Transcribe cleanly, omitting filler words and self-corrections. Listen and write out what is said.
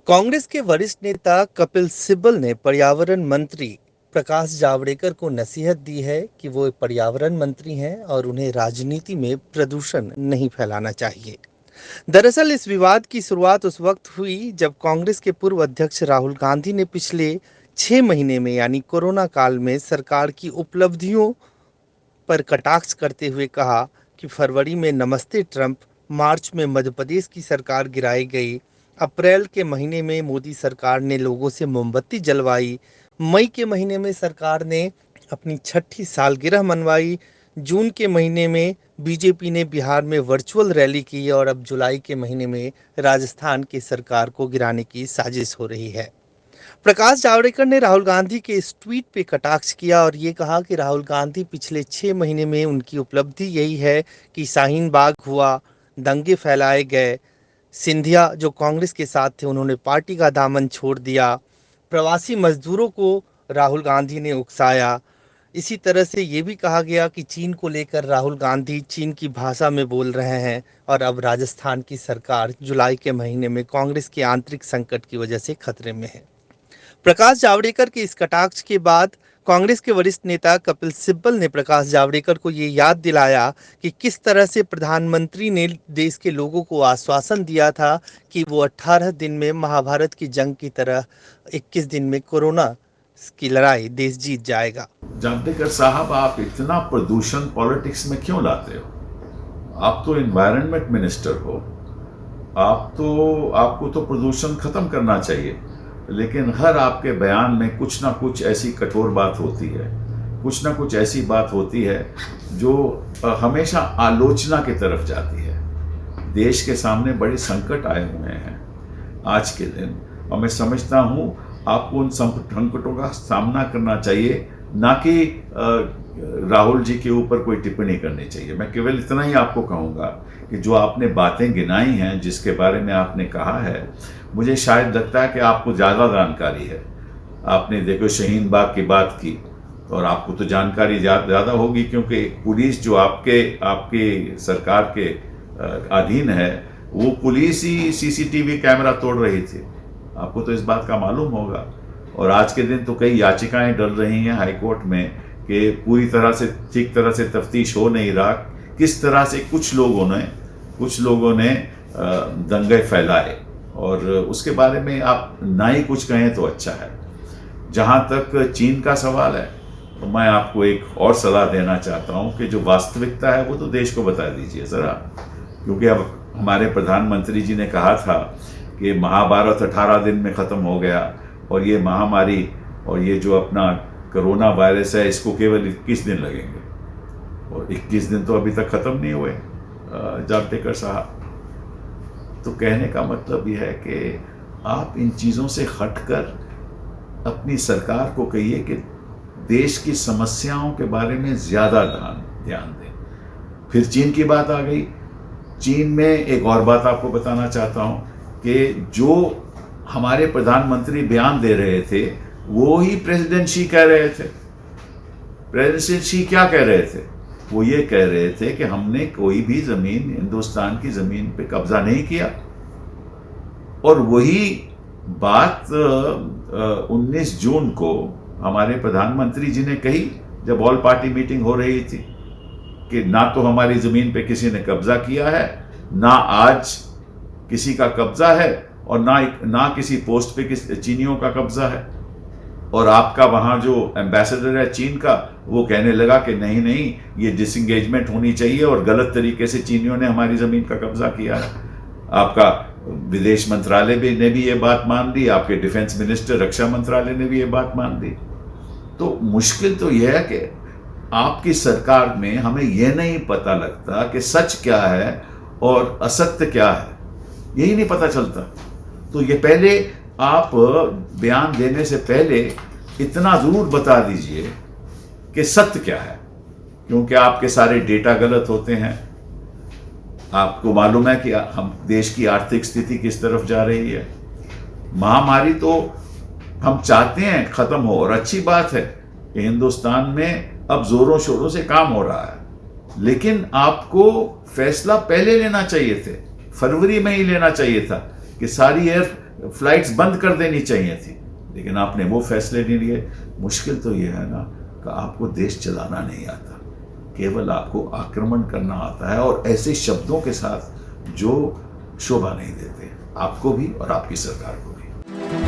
कांग्रेस के वरिष्ठ नेता कपिल सिब्बल ने पर्यावरण मंत्री प्रकाश जावड़ेकर को नसीहत दी है कि वो पर्यावरण मंत्री हैं और उन्हें राजनीति में प्रदूषण नहीं फैलाना चाहिए। दरअसल इस विवाद की शुरुआत उस वक्त हुई जब कांग्रेस के पूर्व अध्यक्ष राहुल गांधी ने पिछले 6 महीने में यानी कोरोना काल में सरकार की उपलब्धियों पर कटाक्ष करते हुए कहा कि फरवरी में नमस्ते ट्रंप, मार्च में मध्य प्रदेश की सरकार गिराई गई, अप्रैल के महीने में मोदी सरकार ने लोगों से मोमबत्ती जलवाई, मई के महीने में सरकार ने अपनी छठी सालगिरह मनवाई, जून के महीने में बीजेपी ने बिहार में वर्चुअल रैली की और अब जुलाई के महीने में राजस्थान की सरकार को गिराने की साजिश हो रही है। प्रकाश जावड़ेकर ने राहुल गांधी के इस ट्वीट पे कटाक्ष किया और ये कहा कि राहुल गांधी पिछले 6 महीने में उनकी उपलब्धि यही है कि शाहीन बाग हुआ, दंगे फैलाए गए, सिंधिया जो कांग्रेस के साथ थे उन्होंने पार्टी का दामन छोड़ दिया, प्रवासी मजदूरों को राहुल गांधी ने उकसाया। इसी तरह से ये भी कहा गया कि चीन को लेकर राहुल गांधी चीन की भाषा में बोल रहे हैं और अब राजस्थान की सरकार जुलाई के महीने में कांग्रेस के आंतरिक संकट की वजह से खतरे में है। प्रकाश जावड़ेकर के इस कटाक्ष के बाद कांग्रेस के वरिष्ठ नेता कपिल सिब्बल ने प्रकाश जावड़ेकर को ये याद दिलाया कि किस तरह से प्रधानमंत्री ने देश के लोगों को आश्वासन दिया था कि वो 18 दिन में महाभारत की जंग की तरह 21 दिन में कोरोना की लड़ाई देश जीत जाएगा। जावड़ेकर साहब, आप इतना प्रदूषण पॉलिटिक्स में क्यों लाते हो? आप तो एनवायरनमेंट मिनिस्टर हो। आपको तो प्रदूषण खत्म करना चाहिए, लेकिन हर आपके बयान में कुछ ना कुछ ऐसी कठोर बात होती है, कुछ ना कुछ ऐसी बात होती है जो हमेशा आलोचना की तरफ जाती है। देश के सामने बड़े संकट आए हुए हैं आज के दिन, और मैं समझता हूँ आपको उन संकटों का सामना करना चाहिए, ना कि राहुल जी के ऊपर कोई टिप्पणी करनी चाहिए। मैं केवल इतना ही आपको कहूँगा कि जो आपने बातें गिनाई हैं, जिसके बारे में आपने कहा है, मुझे शायद लगता है कि आपको ज़्यादा जानकारी है। आपने देखो शाहीन बाग की बात की, और आपको तो जानकारी ज़्यादा होगी, क्योंकि पुलिस जो आपके सरकार के अधीन है, वो पुलिस ही सीसीटीवी कैमरा तोड़ रही थी। आपको तो इस बात का मालूम होगा। और आज के दिन तो कई याचिकाएं डल रही हैं हाईकोर्ट में कि पूरी तरह से ठीक तरह से तफ्तीश हो नहीं रहा, किस तरह से कुछ लोगों ने दंगे फैलाए, और उसके बारे में आप ना ही कुछ कहें तो अच्छा है। जहाँ तक चीन का सवाल है, तो मैं आपको एक और सलाह देना चाहता हूँ कि जो वास्तविकता है वो तो देश को बता दीजिए ज़रा, क्योंकि अब हमारे प्रधानमंत्री जी ने कहा था कि महाभारत 18 दिन में ख़त्म हो गया, और ये महामारी और ये जो अपना कोरोना वायरस है, इसको केवल 21 दिन लगेंगे, और 21 दिन तो अभी तक ख़त्म नहीं हुए जावड़ेकर साहब। तो कहने का मतलब यह है कि आप इन चीज़ों से हटकर अपनी सरकार को कहिए कि देश की समस्याओं के बारे में ज़्यादा ध्यान दें। फिर चीन की बात आ गई। चीन में एक और बात आपको बताना चाहता हूँ कि जो हमारे प्रधानमंत्री बयान दे रहे थे, वो ही प्रेसिडेंट शी कह रहे थे। प्रेसिडेंट शी क्या कह रहे थे? वो ये कह रहे थे कि हमने कोई भी ज़मीन, हिंदुस्तान की ज़मीन पे कब्जा नहीं किया। और वही बात 19 जून को हमारे प्रधानमंत्री जी ने कही, जब ऑल पार्टी मीटिंग हो रही थी, कि ना तो हमारी ज़मीन पे किसी ने कब्जा किया है, ना आज किसी का कब्जा है, और ना किसी पोस्ट पे चीनियों का कब्जा है। और आपका वहाँ जो एम्बेसडर है चीन का, वो कहने लगा कि नहीं, ये डिसंगेजमेंट होनी चाहिए, और गलत तरीके से चीनियों ने हमारी ज़मीन का कब्जा किया है। आपका विदेश मंत्रालय ने भी ये बात मान ली, आपके डिफेंस मिनिस्टर, रक्षा मंत्रालय ने भी ये बात मान ली। तो मुश्किल तो यह है कि आपकी सरकार में हमें यह नहीं पता लगता कि सच क्या है और असत्य क्या है, यही नहीं पता चलता। तो ये पहले आप बयान देने से पहले इतना ज़रूर बता दीजिए कि सत्य क्या है, क्योंकि आपके सारे डेटा गलत होते हैं। आपको मालूम है कि हम देश की आर्थिक स्थिति किस तरफ जा रही है। महामारी तो हम चाहते हैं ख़त्म हो, और अच्छी बात है कि हिंदुस्तान में अब ज़ोरों शोरों से काम हो रहा है, लेकिन आपको फैसला पहले लेना चाहिए थे, फरवरी में ही लेना चाहिए था कि सारी फ्लाइट्स बंद कर देनी चाहिए थी, लेकिन आपने वो फैसले नहीं लिए। मुश्किल तो ये है ना कि आपको देश चलाना नहीं आता, केवल आपको आक्रमण करना आता है, और ऐसे शब्दों के साथ जो शोभा नहीं देते आपको भी और आपकी सरकार को भी।